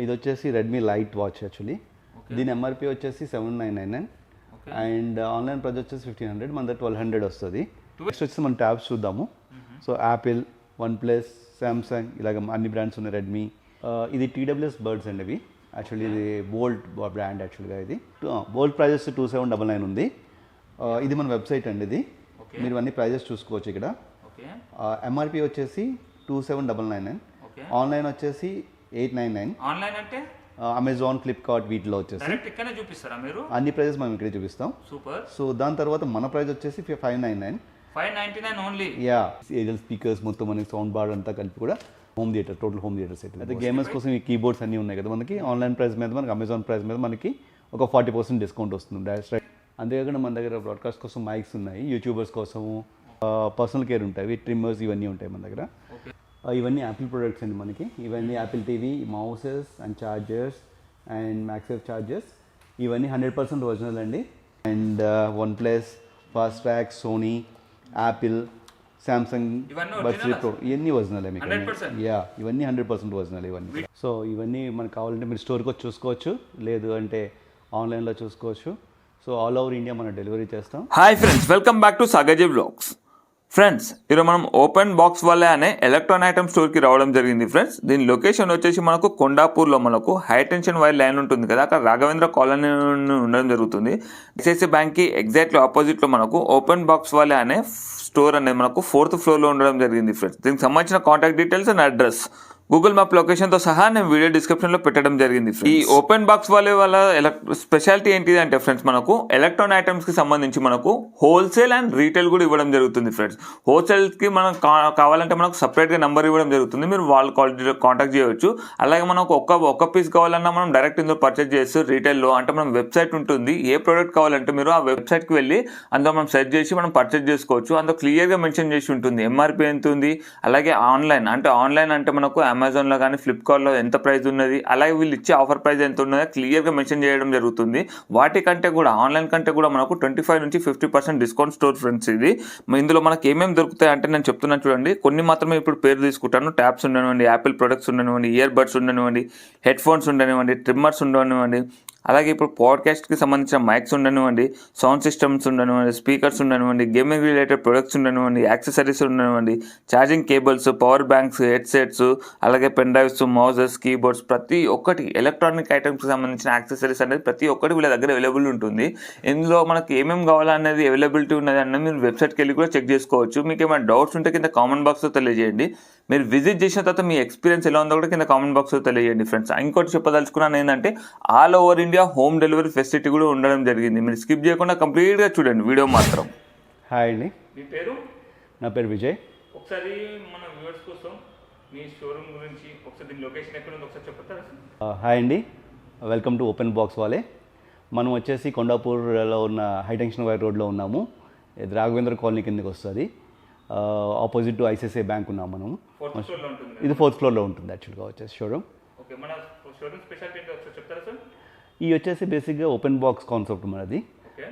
ఇది వచ్చేసి Redmi light watch actually. దీని ఎంఆర్పి వచ్చేసి 7,999 అండ్ ఆన్లైన్ ప్రైస్ వచ్చేసి 1,500, మన దగ్గర 1,200 వస్తుంది. నెక్స్ట్ వచ్చేసి మనం ట్యాబ్స్ చూద్దాము. So Apple, one plus, Samsung ఇలాగ అన్ని బ్రాండ్స్ ఉన్నాయి. రెడ్మీ, ఇది TWS బర్డ్స్ అండి ఇవి. యాక్చువల్లీ ఇది బోల్ట్ బ్రాండ్ యాక్చువల్గా. ఇది బోల్ట్ ప్రైస్ 2799 ఉంది. ఇది మన వెబ్సైట్ అండి. ఇది మీరు అన్ని ప్రైజెస్ చూసుకోవచ్చు ఇక్కడ. ఎంఆర్పి వచ్చేసి 2799, ఆన్లైన్ వచ్చేసి 899. ఆన్లైన్ అంటే అమెజాన్, ఫ్లిప్కార్ట్ వీటిలో వచ్చేసి ఇక్కడనే చూపిస్తారా మీరు? అన్ని ప్రైజెస్ మనం ఇక్కడే చూపిస్తాం. సూపర్. సో దాని తర్వాత మన ప్రైస్ వచ్చేసి 599 ఓన్లీ. యా, ఏరియల్ స్పీకర్స్ మొత్తం మనకి సౌండ్ బార్ అంతా కలిపి కూడా home theatre, total home theatre set. అయితే గేమర్స్ కోసం ఈ కీబోర్డ్స్ అన్నీ ఉన్నాయి కదా మనకి. ఆన్లైన్ ప్రైస్ మీద మనకి అమెజాన్ ప్రైస్ మీద మనకి ఒక 40% డిస్కౌంట్ వస్తుంది డైరెక్ట్. అంతేకాకుండా మన దగ్గర బ్రాడ్కాస్ట్ కోసం మైక్స్ ఉన్నాయి, యూట్యూబర్స్ కోసము పర్సనల్ కేర్ ఉంటాయి, ట్రిమ్మర్స్ ఇవన్నీ ఉంటాయి మన దగ్గర. ఇవన్నీ యాపిల్ ప్రొడక్ట్స్ అండి మనకి. ఇవన్నీ Apple TV, mouses and chargers and MagSafe chargers. ఇవన్నీ 100% ఒరిజినల్ అండి. And OnePlus, Fastrack, Sony, Apple, Samsung, బర్స్రీ ప్రో ఇవన్నీ ఒరిజినల్ మీకు. యా, ఇవన్నీ 100% ఒరిజినల్ ఇవన్నీ. సో ఇవన్నీ మనకు కావాలంటే మీరు స్టోర్కి వచ్చి చూసుకోవచ్చు, లేదు అంటే ఆన్లైన్లో చూసుకోవచ్చు. సో ఆల్ ఓవర్ ఇండియా మనం డెలివరీ చేస్తాం. Hi friends, welcome back to Sagaji vlogs. Friends, ఈరోజు మనం ఓపెన్ బాక్స్ వాళ్ళే అనే ఎలక్ట్రానిక్ ఐటమ్ స్టోర్కి రావడం జరిగింది. ఫ్రెండ్స్, దీని లొకేషన్ వచ్చేసి మనకు కొండాపూర్లో మనకు హై టెన్షన్ వైర్ లైన్ ఉంటుంది కదా, అక్కడ రాఘవేంద్ర కాలనీ ఉండడం జరుగుతుంది. ఐసిఐసిఐ బ్యాంక్కి ఎగ్జాక్ట్లీ ఆపోజిట్లో మనకు ఓపెన్ బాక్స్ వాళ్ళే అనే స్టోర్ అనేది మనకు 4th ఫ్లోర్లో ఉండడం జరిగింది. ఫ్రెండ్స్, దీనికి సంబంధించిన contact details and address Google map లొకేషన్తో సహా నేను వీడియో డిస్క్రిప్షన్లో పెట్టడం జరిగింది. ఈ ఓపెన్ బాక్స్ వాళ్ళ స్పెషాలిటీ ఏంటిది అంటే ఫ్రెండ్స్, మనకు ఎలక్ట్రానిక్ ఐటమ్స్కి సంబంధించి మనకు హోల్సేల్ అండ్ రీటైల్ కూడా ఇవ్వడం జరుగుతుంది. ఫ్రెండ్స్, హోల్సేల్కి మనం కావాలంటే మనకు సపరేట్గా నెంబర్ ఇవ్వడం జరుగుతుంది, మీరు వాళ్ళు కాంటాక్ట్ చేయవచ్చు. అలాగే మనకు ఒక్క పీస్ కావాలన్నా మనం డైరెక్ట్ ఇందులో పర్చేజ్ చేస్తూ రీటైల్లో అంటే మనం వెబ్సైట్ ఉంటుంది, ఏ ప్రోడక్ట్ కావాలంటే మీరు ఆ వెబ్సైట్కి వెళ్ళి అందులో మనం సెర్చ్ చేసి మనం పర్చేజ్ చేసుకోవచ్చు. అందులో క్లియర్గా మెన్షన్ చేసి ఉంటుంది ఎంఆర్పి ఎంత ఉంది. అలాగే ఆన్లైన్ అంటే మనకు అమెజాన్లో కానీ ఫ్లిప్కార్ట్లో ఎంత ప్రైస్ ఉన్నది, అలాగే వీళ్ళు ఇచ్చే ఆఫర్ ప్రైస్ ఎంత ఉన్నదో క్లియర్గా మెన్షన్ చేయడం జరుగుతుంది. వాటికంటే కూడా ఆన్లైన్ కంటే కూడా మనకు 25 నుంచి 50% డిస్కౌంట్ స్టోర్. ఫ్రెండ్స్, ఇది ఇందులో మనకి ఏమేమి దొరుకుతాయి అంటే నేను చెప్తున్నాను చూడండి. కొన్ని మాత్రమే ఇప్పుడు పేరు తీసుకుంటాను. ట్యాబ్స్ ఉండనివ్వండి, యాపిల్ ప్రొడక్ట్స్ ఉండనివ్వండి, ఇయర్ బడ్స్ ఉండనివ్వండి, హెడ్ ఫోన్స్ ఉండనివ్వండి, ట్రిమ్మర్స్ ఉండనివ్వండి, అలాగే ఇప్పుడు పాడ్కాస్ట్కి సంబంధించిన మైక్స్ ఉండనివ్వండి, సౌండ్ సిస్టమ్స్ ఉండనివ్వండి, స్పీకర్స్ ఉండనివ్వండి, గేమింగ్ రిలేటెడ్ ప్రొడక్ట్స్ ఉండనివ్వండి, యాక్సెసరీస్ ఉండనివ్వండి, charging cables, power banks, headsets, అలాగే పెన్ డ్రైవ్స్, మౌజెస్, కీబోర్డ్స్, ప్రతి ఒక్కటి ఎలక్ట్రానిక్ ఐటమ్స్కి సంబంధించిన యాక్సెసరీస్ అనేది ప్రతి ఒక్కటి వీళ్ళ దగ్గర అవైలబుల్ ఉంటుంది. ఇందులో మనకి ఏమేమి కావాలనేది అవైలబిలిటీ ఉన్నది అన్నది మీరు వెబ్సైట్కి వెళ్ళి కూడా చెక్ చేసుకోవచ్చు. మీకు ఏమైనా డౌట్స్ ఉంటే కింద కామెంట్ బాక్స్లో తెలియజేయండి. మీరు విజిట్ చేసిన తర్వాత మీ ఎక్స్పీరియన్స్ ఎలా ఉందో కూడా కింద కామెంట్ బాక్స్లో తెలియజేయండి. ఫ్రెండ్స్, ఇంకోటి చెప్పదలుచుకున్నాను ఏంటంటే all over India home delivery facility కూడా ఉండడం జరిగింది. మీరు స్కిప్ చేయకుండా కంప్లీట్గా చూడండి వీడియో మాత్రం. హాయ్ అండి, మీ పేరు? నా పేరు విజయ్. ఒకసారి మన వ్యూవర్స్ కోసం మీ షోరూమ్ గురించి ఒకసారి దీని లొకేషన్ ఎక్కడ ఉందో ఒకసారి చెప్తారా? హాయ్ అండి, వెల్కమ్ టు ఓపెన్ బాక్స్ వాళ్ళే. మనం వచ్చేసి కొండాపూర్లో ఉన్న హై టెన్షన్ వైర్ రోడ్లో ఉన్నాము. ఇది రాఘవేంద్ర కాలనీ కిందకి వస్తుంది. ఆపోజిట్ టు ఐసిఐసిఐ బ్యాంక్ ఉన్నాం మనం. ఇది 4th ఫ్లోర్లో ఉంటుంది యాక్చువల్గా వచ్చేసి షోరూమ్. ఓకే, మన షోరూమ్ స్పెషాలిటీ ఏంటో ఒకసారి చెప్తారా సార్? ఈ వచ్చేసి బేసిక్గా ఓపెన్ బాక్స్ కాన్సెప్ట్ మనది.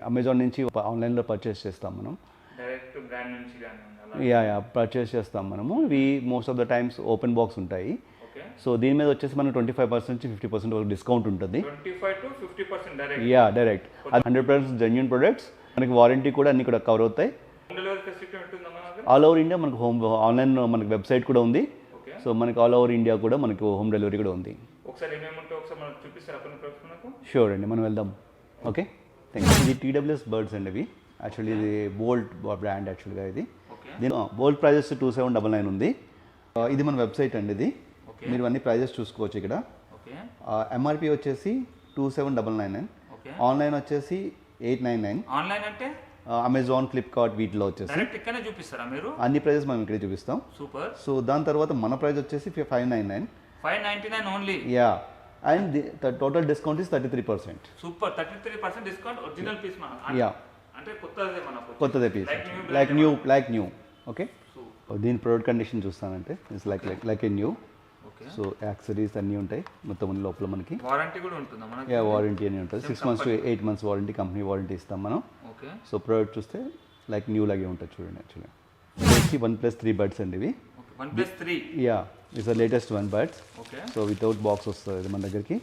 అమెజాన్ నుంచి ఆన్లైన్లో పర్చేస్ చేస్తాం మనం. డైరెక్ట్ బ్రాండ్ నుంచి యా పర్చేస్ చేస్తాం మనము. ఇవి most of the times open box ఉంటాయి. సో దీని మీద వచ్చేసి మనకు 25% నుంచి 50% వరకు డిస్కౌంట్ ఉంటుంది. 25 to 50% direct. Yeah, direct. 100% genuine products. మనకి వారంటీ కూడా అన్ని కూడా కవర్ అవుతాయి. ఆల్ ఓవర్ ఇండియా మనకు హోమ్ ఆన్లైన్ మనకి వెబ్సైట్ కూడా ఉంది. సో మనకి ఆల్ ఓవర్ ఇండియా కూడా మనకు హోమ్ డెలివరీ కూడా ఉంది. షూర్ అండి, మనం వెళ్దాం. Okay, thank you. ఇది TWS బర్డ్స్ అండి ఇవి. యాక్చువల్లీ ఇది బోల్ట్ బ్రాండ్ యాక్చువల్గా. ఇది దీని బోల్ట్ ప్రైజెస్ 2799 ఉంది. ఇది మన వెబ్సైట్ అండి. ఇది మీరు అన్ని ప్రైజెస్ చూసుకోవచ్చు ఇక్కడ. ఎంఆర్పి వచ్చేసి 2799, ఆన్లైన్ వచ్చేసి 899. ఆన్లైన్ అంటే అమెజాన్, ఫ్లిప్కార్ట్ వీటిలో వచ్చేసి ఇక్కడనే చూపిస్తారా మీరు? అన్ని ప్రైజెస్ మనం ఇక్కడే చూపిస్తాం. సూపర్. సో దాని తర్వాత మన ప్రైస్ వచ్చేసి 599 only. Yeah, and the total discount is 33%. Super, 33% discount. Original piece మన. యా, అంటే కొత్తదే పీస్, లైక్ న్యూ. ఓకే, దీని ప్రొడక్ట్ కండిషన్ చూస్తానంటే it's like a new. So accessories అన్నీ ఉంటాయి మొత్తం లోపల. మనకి వారంటీ కూడా ఉంటుందా మనకి? యా, వారంటీ అని ఉంటుంది. 6 months to 8 months warranty, company warranty ఇస్తాం మనం. ఓకే. సో ప్రోడక్ట్ చూస్తే లైక్ న్యూ లాగే ఉంటుంది చూడండి. యాక్చువల్లీ వన్ ప్లస్ 3 బడ్స్ అండి ఇవి. 1+3. Yeah, is the latest one buds. Okay. So without box వస్తుంది మన దగ్గరికి.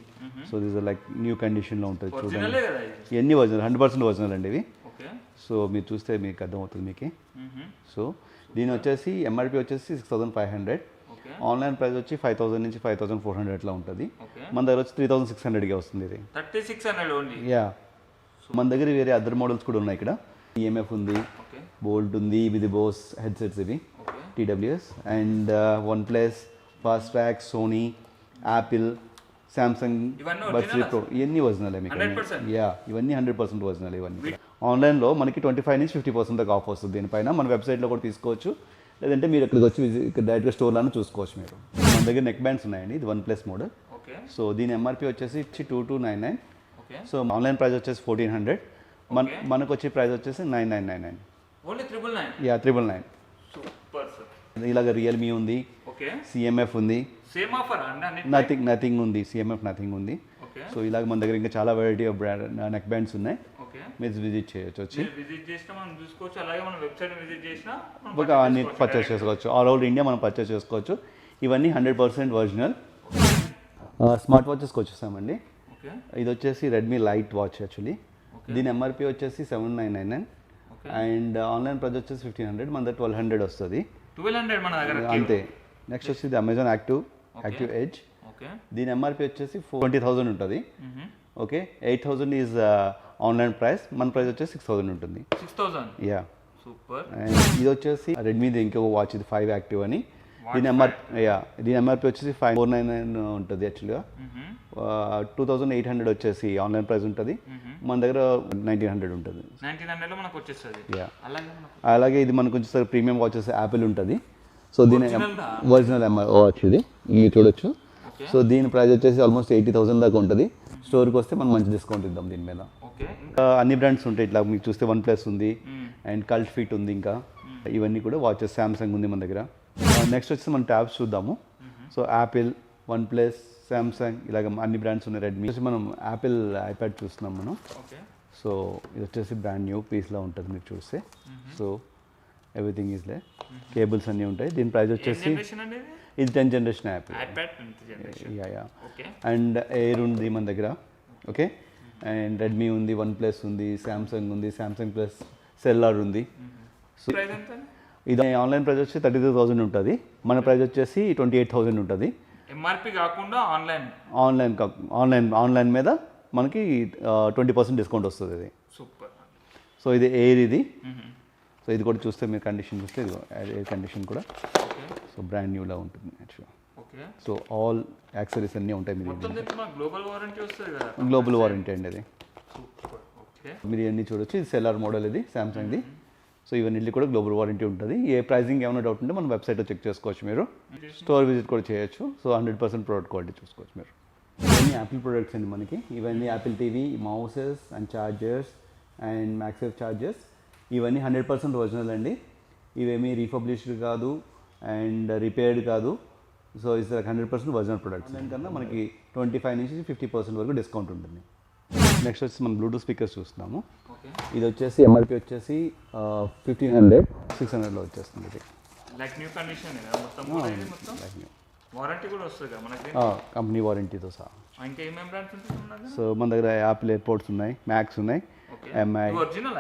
సో దిస్ లైక్ న్యూ కండిషన్లో ఉంటుంది చూడండి. ఒరిజినలే కదా ఇది? ఇవన్నీ ఒరిజినల్, 100% ఒరిజినల్ అండి ఇవి. ఓకే. సో మీరు చూస్తే మీకు అర్థమవుతుంది మీకు. సో దీని వచ్చేసి ఎంఆర్పి వచ్చేసి 6500. ఓకే. ఆన్లైన్ ప్రైస్ వచ్చి 5000 నుంచి 5400 అట్లా ఉంటుంది. ఓకే. మన దగ్గర వచ్చి 3600కే వస్తుంది ఇది. 3600 ఓన్లీ? యా. మన దగ్గర వేరే అదర్ మోడల్స్ కూడా ఉన్నాయి ఇక్కడ. ఈఎంఎఫ్ ఉంది, ఓకే. బోల్ట్ ఉంది, ఇది బోస్ హెడ్సెట్స్ ఇవి okay. TWS and OnePlus, Fastrack, Sony, Apple, Samsung, ఇవన్నీ బడ్స్ original ప్రో ఇవన్నీ ఒరిజినల్ మీకు. 100%? యా, ఇవన్నీ 100% ఒరిజినల్ ఇవన్నీ. ఆన్లైన్లో మనకి 25 నుంచి 50% దాకా ఆఫ్ వస్తుంది దీనిపైన. మన వెబ్సైట్లో కూడా తీసుకోవచ్చు, లేదంటే మీరు ఇక్కడికి వచ్చి డైరెక్ట్గా స్టోర్లోనే చూసుకోవచ్చు మీరు. మన దగ్గర నెక్ బ్యాండ్స్ ఉన్నాయండి, ఇది one plus model. Okay. So దీని ఎంఆర్పి వచ్చేసి 2299. ఓకే. సో ఆన్లైన్ ప్రైస్ వచ్చేసి 1400. మనకు వచ్చే ప్రైస్ వచ్చేసి 9999. ఓన్లీ 999? యా, 999. Super sir. ఇలాగ రియల్మీ ఉంది, ఓకే. సిఎంఎఫ్ ఉంది, సేమ్ ఆఫర్ అండి? నథింగ్ ఉంది, సిఎంఎఫ్ నథింగ్ ఉంది. ఓకే. సో ఇలాగ మన దగ్గర ఇంకా చాలా వెరైటీ ఆఫ్ నెక్ బ్యాండ్స్ ఉన్నాయి. ఓకే. మీరు విజిట్ చేయొచ్చు వచ్చి. విజిట్ చేసినా మనం చూసుకోవచ్చు, అలాగే మన వెబ్సైట్ విజిట్ చేసినా ఒక అన్ని పర్చేస్ చేసుకోవచ్చు. ఆల్ ఓవర్ ఇండియా మనం పర్చేస్ చేసుకోవచ్చు. ఇవన్నీ 100% ఒరిజినల్. స్మార్ట్ వాచెస్కి వచ్చేసామండి. ఓకే. ఇది వచ్చేసి రెడ్మీ లైట్ వాచ్ యాక్చువల్లీ. దీని ఎంఆర్పి వచ్చేసి 7999 అండ్ ఆన్లైన్ ప్రైస్ వచ్చేసి 1500. మన దగ్గర 1200 వస్తుంది. 1200 మన దగ్గర అంతే. నెక్స్ట్ వచ్చి అమెజాన్ యాక్టివ్ ఎడ్జ్. ఓకే. దీని ఎంఆర్పి వచ్చేసి 20,000 ఉంటుంది. ఓకే. 8,000 is online price. మన ప్రైస్ వచ్చేసి 6,000 ఉంటుంది. 6000? యా. సూపర్. అండ్ ఇది వచ్చేసి రెడ్మీది ఇంకొక వాచ్, ఇది 5 యాక్టివ్ అని. దీని ఎంఆర్పి వచ్చేసి 5,499 ఉంటుంది యాక్చువల్గా. 2,800 వచ్చేసి ఆన్లైన్ ప్రైస్ ఉంటుంది. మన దగ్గర 1,900 ఉంటుంది. 1900 మనకు వచ్చేస్తుంది. యా. అలాగే అలాగే ఇది మనకు కొంచెం ప్రీమియం వాచెస్ యాపిల్ ఉంటుంది. సో దీని ఒరిజినల్ వాచ్ ఇది చూడొచ్చు. సో దీని ప్రైస్ వచ్చేసి ఆల్మోస్ట్ 80,000 దాకా ఉంటుంది. స్టోర్కి వస్తే మనం మంచి డిస్కౌంట్ ఇద్దాం దీని మీద. ఓకే. అన్ని బ్రాండ్స్ ఉంటాయి ఇట్లా మీకు చూస్తే. వన్ ప్లస్ ఉంది అండ్ కల్ట్ ఫిట్ ఉంది. ఇంకా ఇవన్నీ కూడా వాచెస్. సామ్సంగ్ ఉంది మన దగ్గర. నెక్స్ట్ వచ్చి మనం ట్యాబ్స్ చూద్దాము. So Apple, one plus, Samsung ఇలాగ అన్ని బ్రాండ్స్ ఉన్నాయి. రెడ్మీ మనం యాపిల్ ఐప్యాడ్ చూస్తున్నాం మనం. ఓకే. సో ఇది వచ్చేసి బ్రాండ్ న్యూ పీస్లో ఉంటుంది మీరు చూస్తే. సో ఎవ్రీథింగ్ ఈజ్ లే. కేబుల్స్ అన్నీ ఉంటాయి. దీని ప్రైస్ వచ్చేసి ఇది 10th generation Apple. Yeah. And air ఉంది మన దగ్గర. ఓకే. అండ్ రెడ్మీ ఉంది, వన్ ప్లస్ ఉంది, సామ్సంగ్ ఉంది, సామ్సంగ్ ప్లస్ సెల్లార్ ఉంది. సో ఇది ఆన్లైన్ ప్రైస్ వచ్చి 32,000 ఉంటుంది. మన ప్రైస్ వచ్చేసి 28,000 ఉంటుంది. ఎంఆర్పి కాకుండా ఆన్లైన్ మీద మనకి 20% డిస్కౌంట్ వస్తుంది ఇది. సూపర్. సో ఇది ఎయిర్ ఇది. సో ఇది కూడా చూస్తే మీరు కండిషన్ చూస్తే ఇది ఎయిర్ కండిషన్ కూడా. సో బ్రాండ్ న్యూలా ఉంటుంది యాక్చువల్గా. ఓకే. సో ఆల్ యాక్సరీస్ అన్నీ ఉంటాయి. మీరు గ్లోబల్ వారంటీ వస్తుంది కదా? గ్లోబల్ వారంటీ అండి అది. సూపర్. ఓకే. మీరు ఇవన్నీ చూడొచ్చు. ఇది సెల్లార్ మోడల్, ఇది సామ్సంగ్ది. సో ఇవన్నీ కూడా గ్లోబల్ వారంటీ ఉంటుంది. ఏ ప్రైజింగ్ ఏమైనా డౌట్ ఉంటే మన వెబ్సైట్లో చెక్ చేసుకోవచ్చు మీరు. స్టోర్ విజిట్ కూడా చేయొచ్చు. సో 100% ప్రోడక్ట్ క్వాలిటీ చూసుకోవచ్చు మీరు. ఇవన్నీ యాపిల్ ప్రొడక్ట్స్ అండి మనకి. ఇవన్నీ Apple TV, mouses and chargers and MagSafe chargers. ఇవన్నీ 100% ఒరిజినల్ అండి. ఇవేమీ రీపబ్లిష్డ్ కాదు అండ్ రిపేర్డ్ కాదు. So it's 100% original products. దానికన్నా మనకి 25 నుంచి 50% వరకు డిస్కౌంట్ ఉంటుంది. నెక్స్ట్ వచ్చి మనం బ్లూటూత్ స్పీకర్స్ చూస్తున్నాము. ఇది వచ్చేసి ఎంఆర్పి వచ్చేసి 1,500, 600లో వచ్చేస్తుంది ఇది. లైక్ న్యూ కండిషన్ వారంటీ కూడా వస్తుంది కదా మనకి? కంపెనీ వారంటీతో సహా. ఇంకా ఏమేమి బ్రాండ్స్ ఉంటాయి? సో మన దగ్గర యాపిల్ ఎయిర్పోర్ట్స్ ఉన్నాయి, మ్యాక్స్ ఉన్నాయి, ఎంఐ. ఒరిజినల్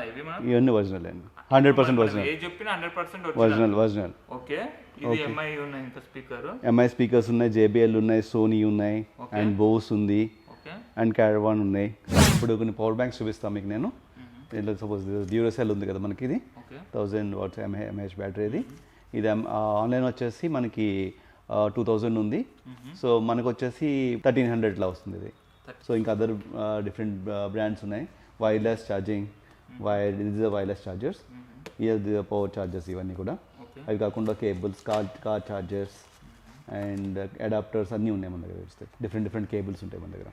ఇవన్నీ ఒరిజినల్ అండి. 100% ఒరిజినల్. ఏ చెప్పినా 100% ఒరిజినల్. ఓకే. ఇది ఎంఐ ఉన్నాయి, ఇంకా స్పీకర్ ఎంఐ స్పీకర్స్ ఉన్నాయి, JBL ఉన్నాయి, సోనీ ఉన్నాయి అండ్ బోస్ ఉంది అండ్ క్యారవాన్ ఉన్నాయి. ఇప్పుడు కొన్ని పవర్ బ్యాంక్స్ చూపిస్తాను మీకు నేను. దీంట్లో సపోజ్ డ్యూరసెల్ ఉంది కదా మనకి, ఇది 1000 వాట్స్ ఎంఏహెచ్ బ్యాటరీ. ఇది ఆన్లైన్ వచ్చేసి మనకి 2000 ఉంది. సో మనకు వచ్చేసి 1300లా వస్తుంది ఇది. సో ఇంకా అదర్ డిఫరెంట్ బ్రాండ్స్ ఉన్నాయి. వైర్లెస్ ఛార్జింగ్, వైర్లెస్ ఛార్జర్స్, ఇది పవర్ ఛార్జర్స్ ఇవన్నీ కూడా. అవి కాకుండా cables, car chargers and adapters అన్నీ ఉన్నాయి మన దగ్గర. డిఫరెంట్ కేబుల్స్ ఉంటాయి మన దగ్గర.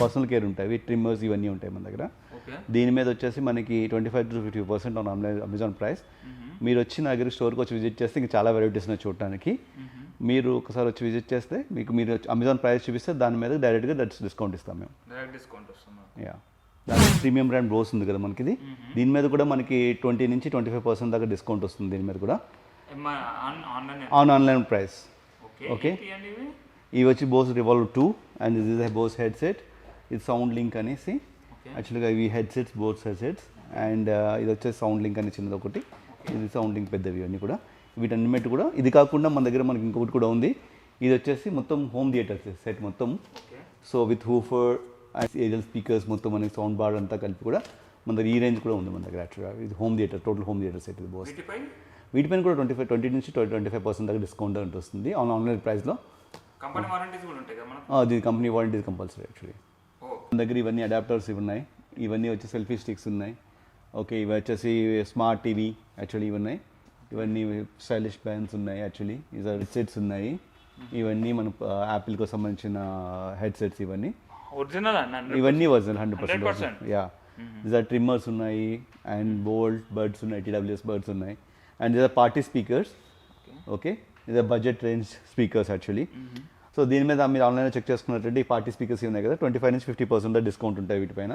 పర్సనల్ కేర్ ఉంటాయి, ట్రిమ్మర్స్ ఇవన్నీ ఉంటాయి మన దగ్గర. దీని మీద వచ్చేసి మనకి 25 to 50% ఆన్ అమెజాన్ ప్రైస్. మీరు వచ్చి నా దగ్గర స్టోర్కి వచ్చి విజిట్ చేస్తే ఇంకా చాలా వెరైటీస్ ఉన్నాయి చూడటానికి. మీరు ఒకసారి వచ్చి విజిట్ చేస్తే మీరు అమెజాన్ ప్రైస్ చూపిస్తే దాని మీద డైరెక్ట్గా డిస్కౌంట్ ఇస్తాం మేము. యా. దాని ప్రీమియం బ్రాండ్ బోస్ ఉంది కదా మనకి, దీని మీద కూడా మనకి 20 నుంచి 25% దాకా డిస్కౌంట్ వస్తుంది దీని మీద కూడా. Online price. ఓకే ఏంటి అండి ఇవి? ఇవి వచ్చి Bose Revolve 2 and this is Bose headset, ఇది సౌండ్ లింక్ అనేసి యాక్చువల్గా ఇవి హెడ్సెట్స్ బోస్ హెడ్సెట్స్ అండ్ ఇది వచ్చేసి సౌండ్ లింక్ అని చిన్నది ఒకటి, ఇది సౌండ్ లింక్ పెద్దవి అన్నీ కూడా. వీటన్నిటి కూడా ఇది కాకుండా మన దగ్గర మనకి ఇంకొకటి కూడా ఉంది, ఇది వచ్చేసి మొత్తం హోమ్ థియేటర్ సెట్ మొత్తం. So with woofer and aerial speakers మొత్తం మనకి సౌండ్ బార్ అంతా కలిపి కూడా మన దగ్గర ఈ రేంజ్ కూడా ఉంది మన దగ్గర యాక్చువల్గా. ఇది home theatre, total home theatre set ఇది బోస్. వీటిపై వీటిపైన కూడా 20 నుంచి 25% దాకా డిస్కౌంట్ అంటూ వస్తుంది ఆన్లైన్ ప్రైస్లో. కంపెనీ వారంటీస్ కూడా ఉంటాయి కదా మనకు? అది కంపెనీ వారంటీ కంపల్సరీ యాక్చువల్లీ. ఓ మన దగ్గర ఇవన్నీ అడాప్టర్స్ ఇవి ఉన్నాయి, ఇవన్నీ వచ్చి సెల్ఫీ స్టిక్స్ ఉన్నాయి. ఓకే ఇవి వచ్చేసి స్మార్ట్ టీవీ యాక్చువల్లీ ఇవి ఉన్నాయి, ఇవన్నీ స్టైలిష్ బ్యాండ్స్ ఉన్నాయి యాక్చువల్లీ, ఇవి హెడ్సెట్స్ ఉన్నాయి, ఇవన్నీ మన యాపిల్కి సంబంధించిన హెడ్సెట్స్ ఇవన్నీ ఒరిజినల్ అన్న? ఇవన్నీ original 100%. 100%. Yeah these are trimmers ఉన్నాయి అండ్ బోల్ట్ బర్డ్స్ ఉన్నాయి, TWS బర్డ్స్ ఉన్నాయి and these are party speakers. Okay these are budget range speakers actually. So దీని మీద మీరు ఆన్లైన్లో చెక్ చేసుకున్నట్టు ఈ పార్టీ స్పీకర్స్ ఉన్నాయి కదా 25 నుంచి 50% డిస్కౌంట్ ఉంటాయి వీటిపైన.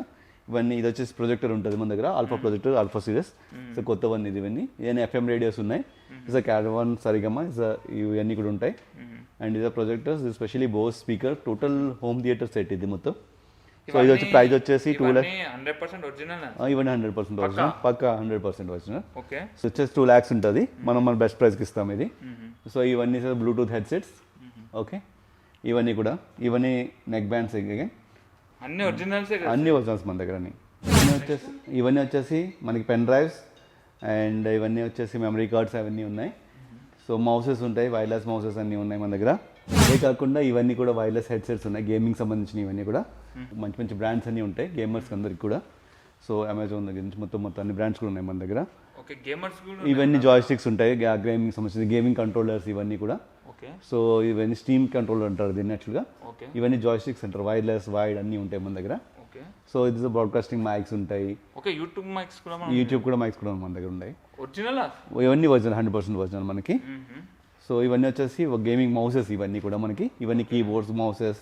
ఇవన్నీ ఇది వచ్చేసి ప్రొజెక్టర్ ఉంటుంది మన దగ్గర, alpha projector, alpha series. So కొత్తవన్నీ ఇవన్నీ FM రేడియోస్ ఉన్నాయి, ఇస్ క్యారవాన్ సరిగమ్మ ఇవన్నీ కూడా ఉంటాయి. అండ్ ఇది projectors specially Bose speaker, total home theatre set ఇది మొత్తం. సో ఇది వచ్చి ప్రైస్ వచ్చేసి 2 lakhs. 100% ఒరిజినల్? ఇవన్నీ 100% ఒరిజినల్, పక్కా 100% ఒరిజినల్. ఓకే సో వచ్చేసి 2 lakhs ఉంటుంది, మనం మన బెస్ట్ ప్రైస్కి ఇస్తాం ఇది. సో ఇవన్నీ సార్ బ్లూటూత్ హెడ్సెట్స్. ఓకే ఇవన్నీ కూడా, ఇవన్నీ నెక్ బ్యాండ్స్, అన్ని ఒరిజినల్సే కదా? అన్ని ఒరిజినల్స్ మన దగ్గర. ఇవన్నీ వచ్చేసి మనకి పెన్ డ్రైవ్స్ అండ్ ఇవన్నీ వచ్చేసి మెమరీ కార్డ్స్ అవన్నీ ఉన్నాయి. సో మౌసెస్ ఉంటాయి, వైర్లెస్ మౌసెస్ అన్నీ ఉన్నాయి మన దగ్గర. ఇవే కాకుండా ఇవన్నీ కూడా వైర్లెస్ హెడ్సెట్స్ ఉన్నాయి, గేమింగ్ సంబంధించిన ఇవన్నీ కూడా. మంచి మంచి బ్రాండ్స్ అన్నీ ఉంటాయి గేమర్స్ అందరికి కూడా. సో అమెజాన్ దగ్గర నుంచి మొత్తం అన్ని బ్రాండ్స్ కూడా ఉన్నాయి మన దగ్గర. ఓకే గేమర్స్ కూడా ఇవన్నీ జాయ్స్టిక్స్ ఉంటాయి, గేమింగ్ సంబంధించిన గేమింగ్ కంట్రోలర్స్ ఇవన్నీ కూడా. ఓకే సో ఇవన్నీ స్టీమ్ కంట్రోలర్ అంటారు దీన్ని యాక్చువల్గా. ఓకే ఇవన్నీ జాయ్స్టిక్స్ అంటారు, వైర్లెస్ వైడ్ అన్నీ ఉంటాయి మన దగ్గర. ఓకే సో ఇది బ్రాడ్కాస్టింగ్ మైక్స్ ఉంటాయి, ఓకే యూట్యూబ్ మైక్స్ కూడా యూట్యూబ్ కూడా మైక్స్ కూడా మన దగ్గర ఉన్నాయి. ఒరిజినలా? ఇవన్నీ ఒరిజినల్ 100% ఒరిజినల్ మనకి. సో ఇవన్నీ వచ్చేసి గేమింగ్ మౌసెస్ ఇవన్నీ కూడా మనకి, ఇవన్నీ కీబోర్డ్స్ మౌసెస్.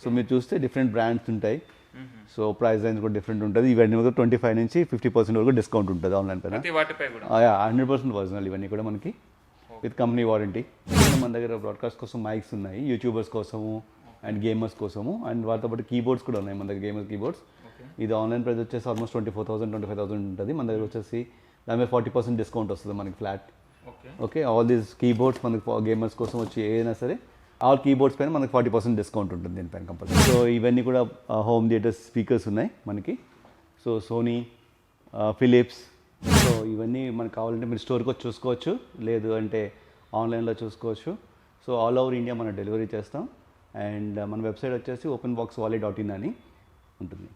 సో మీరు చూస్తే డిఫరెంట్ బ్రాండ్స్ ఉంటాయి, సో ప్రైస్ రేంజ్ కూడా డిఫరెంట్ ఉంటుంది. ఇవన్నీ కూడా 25 నుంచి 50% వరకు డిస్కౌంట్ ఉంటుంది ఆన్లైన్ పైన. వాటిపై కూడా 100% ఒరిజినల్ ఇవన్నీ కూడా మనకి విత్ కంపెనీ వారంటీ. మన దగ్గర బ్రాడ్కాస్ట్ కోసం మైక్స్ ఉన్నాయి, యూట్యూబర్స్ కోసము అండ్ గేమర్స్ కోసము, అండ్ వాటితో పాటు కీబోర్డ్స్ కూడా ఉన్నాయి మన దగ్గర, గేమర్స్ కీబోర్డ్స్. ఇది ఆన్లైన్ ప్రైస్ వచ్చేసి ఆల్మోస్ట్ 24,000 25,000 ఉంటుంది. మన దగ్గర వచ్చేసి దాని మీద 40% డిస్కౌంట్ వస్తుంది మనకి flat. Okay all these keyboards మనకి గేమర్స్ కోసం వచ్చి ఏదైనా సరే ఆల్ కీబోర్డ్స్ పైన మనకి 40% డిస్కౌంట్ ఉంటుంది దీనిపైన కంపల్సరీ. సో ఇవన్నీ కూడా హోమ్ థియేటర్ స్పీకర్స్ ఉన్నాయి మనకి. So Sony, Philips. సో ఇవన్నీ మనకు కావాలంటే మీరు స్టోర్కి వచ్చి చూసుకోవచ్చు, లేదు అంటే ఆన్లైన్లో చూసుకోవచ్చు. సో ఆల్ ఓవర్ ఇండియా మనం డెలివరీ చేస్తాం. అండ్ మన వెబ్సైట్ వచ్చేసి openboxwallet.in అని ఉంటుంది.